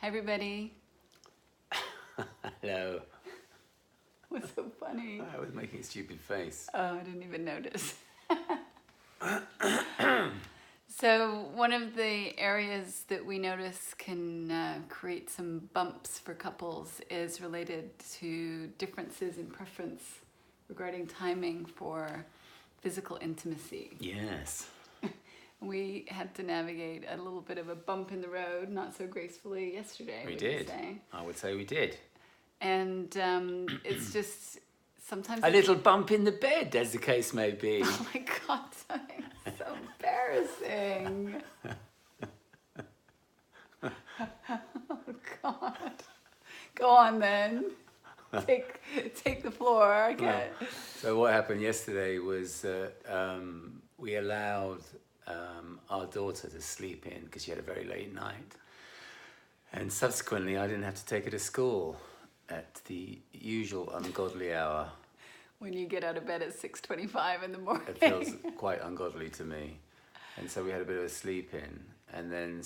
Hi, everybody. Hello. What's so funny? I was making a stupid face. Oh, I didn't even notice. So one of the areas that we notice can create some bumps for couples is related to differences in preference regarding timing for physical intimacy. Yes. We had to navigate a little bit of a bump in the road, not so gracefully, yesterday. We did. I would say we did. And it's just sometimes... A little bump in the bed, as the case may be. Oh my God, it's so embarrassing. Oh God. Go on then. Take the floor. Okay. So what happened yesterday was we allowed our daughter to sleep in because she had a very late night. And subsequently, I didn't have to take her to school at the usual ungodly hour. When you get out of bed at 6:25 in the morning. It feels quite ungodly to me. And so we had a bit of a sleep in. And then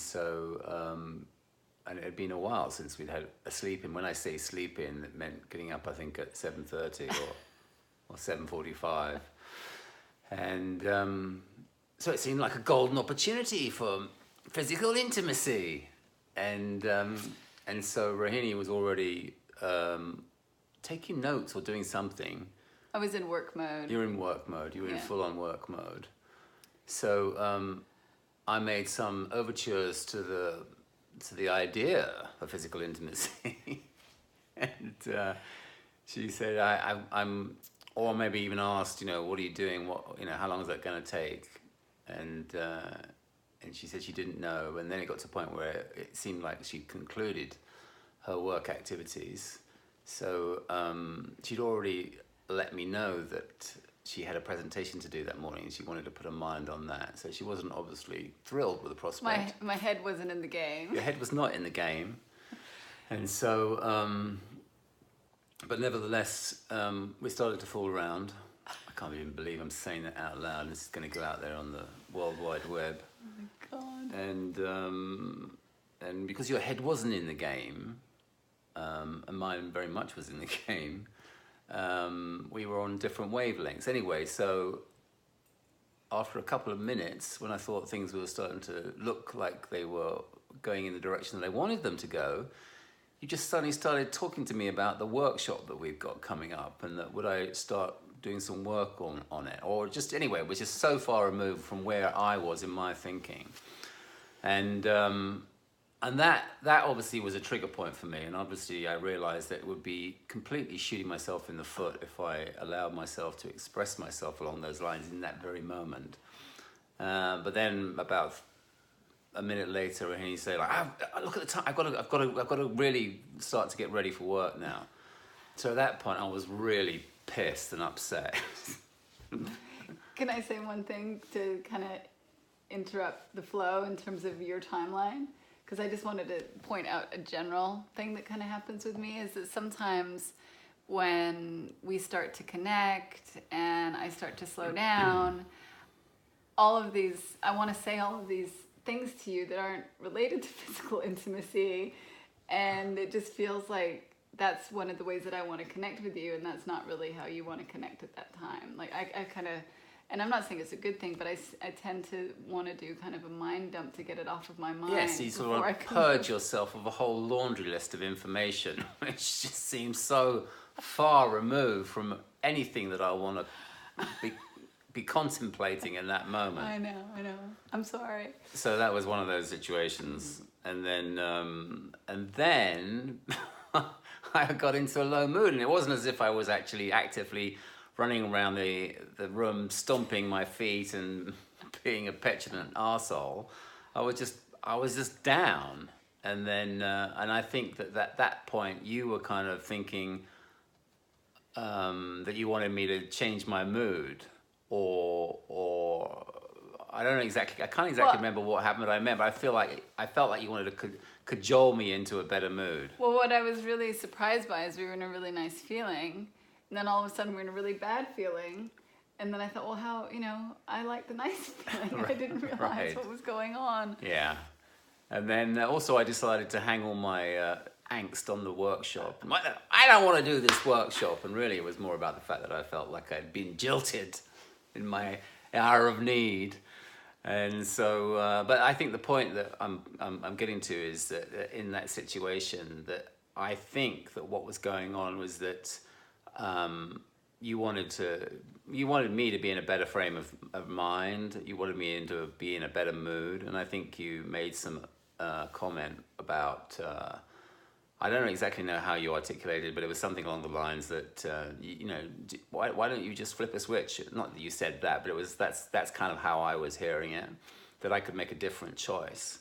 and it had been a while since we'd had a sleep in. When I say sleep in, it meant getting up, I think, at 7:30 or 7:45. And so it seemed like a golden opportunity for physical intimacy. And so Rohini was already taking notes or doing something. I was in work mode. You were in work mode. You were in full-on work mode. So I made some overtures to the idea of physical intimacy, and she said, "I'm," or maybe even asked, "What are you doing? How long is that going to take?" And she said she didn't know. And then it got to a point where it seemed like she'd concluded her work activities. So she'd already let me know that she had a presentation to do that morning and she wanted to put her mind on that. So she wasn't obviously thrilled with the prospect. My head wasn't in the game. Your head was not in the game. And so, but nevertheless, we started to fool around. I can't even believe I'm saying that out loud. This is going to go out there on the World Wide Web. Oh my God. And because your head wasn't in the game, and mine very much was in the game, we were on different wavelengths. Anyway, so after a couple of minutes, when I thought things were starting to look like they were going in the direction that I wanted them to go, you just suddenly started talking to me about the workshop that we've got coming up, and that would I start doing some work on it, or just anyway, it was just so far removed from where I was in my thinking. And that obviously was a trigger point for me, and obviously I realized that it would be completely shooting myself in the foot if I allowed myself to express myself along those lines in that very moment. But then about a minute later, he said, "Look at the time. I've got to really start to get ready for work now." So at that point, I was really pissed and upset. Can I say one thing to kind of interrupt the flow in terms of your timeline? Because I just wanted to point out a general thing that kind of happens with me is that sometimes when we start to connect and I start to slow down, I want to say all of these things to you that aren't related to physical intimacy, and it just feels like that's one of the ways that I want to connect with you, and that's not really how you want to connect at that time. Like I kind of, and I'm not saying it's a good thing, but I tend to want to do kind of a mind dump to get it off of my mind. Yes, you sort of purge yourself of a whole laundry list of information, which just seems so far removed from anything that I want to be contemplating in that moment. I know. I'm sorry. So that was one of those situations, and then I got into a low mood, and it wasn't as if I was actually actively running around the room, stomping my feet and being a petulant arsehole. I was just down, and then and I think that that point you were kind of thinking that you wanted me to change my mood, or I don't know exactly. I can't exactly remember what happened, but I felt like you wanted to cajole me into a better mood. Well, what I was really surprised by is we were in a really nice feeling, and then all of a sudden we're in a really bad feeling, and then I thought, well, I like the nice feeling. Right, I didn't realize what was going on. Yeah. And then also I decided to hang all my angst on the workshop. And I don't want to do this workshop. And really it was more about the fact that I felt like I'd been jilted in my hour of need. And so, but I think the point that I'm getting to is that in that situation, that I think that what was going on was that you wanted me to be in a better frame of mind. You wanted me to be in a better mood, and I think you made some comment about. I don't exactly know how you articulated, but it was something along the lines that why don't you just flip a switch? Not that you said that, but that's kind of how I was hearing it, that I could make a different choice.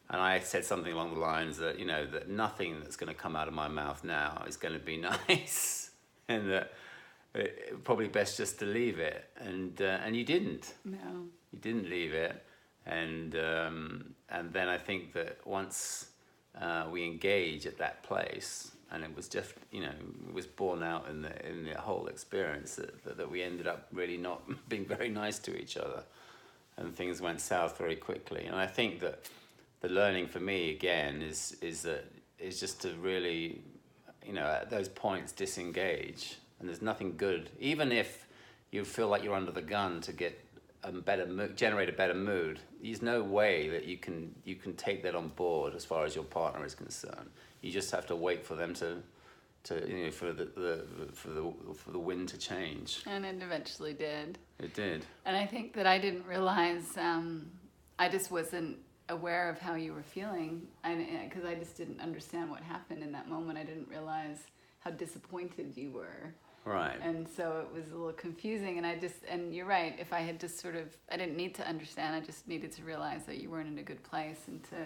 And I said something along the lines that that nothing that's going to come out of my mouth now is going to be nice, and that it probably best just to leave it. And you didn't. No. You didn't leave it, and then I think that once we engage at that place, and it was just it was borne out in the whole experience that we ended up really not being very nice to each other, and things went south very quickly. And I think that the learning for me again is just to really at those points disengage. And there's nothing good, even if you feel like you're under the gun to get a better mood, generate a better mood. There's no way that you can take that on board as far as your partner is concerned. You just have to wait for them to for the wind to change. And it eventually did. It did. And I think that I didn't realize. I just wasn't aware of how you were feeling, because I just didn't understand what happened in that moment. I didn't realize how disappointed you were. Right. And so it was a little confusing, and you're right, if I had just I didn't need to understand, I just needed to realize that you weren't in a good place, and to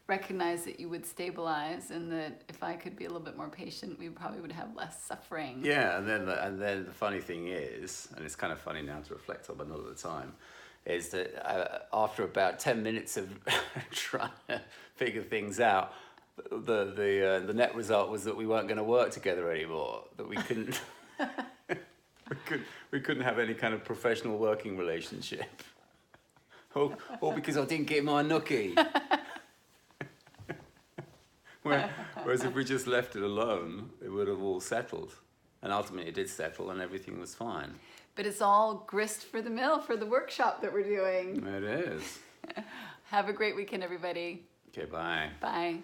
recognize that you would stabilize, and that if I could be a little bit more patient, we probably would have less suffering. Yeah, and then the funny thing is, and it's kind of funny now to reflect on, but not at the time, is that after about 10 minutes of trying to figure things out, the net result was that we weren't going to work together anymore, that we couldn't we couldn't have any kind of professional working relationship. All because I didn't get my nookie. Whereas if we just left it alone, it would have all settled. And ultimately it did settle and everything was fine. But it's all grist for the mill for the workshop that we're doing. It is. Have a great weekend, everybody. Okay, bye. Bye.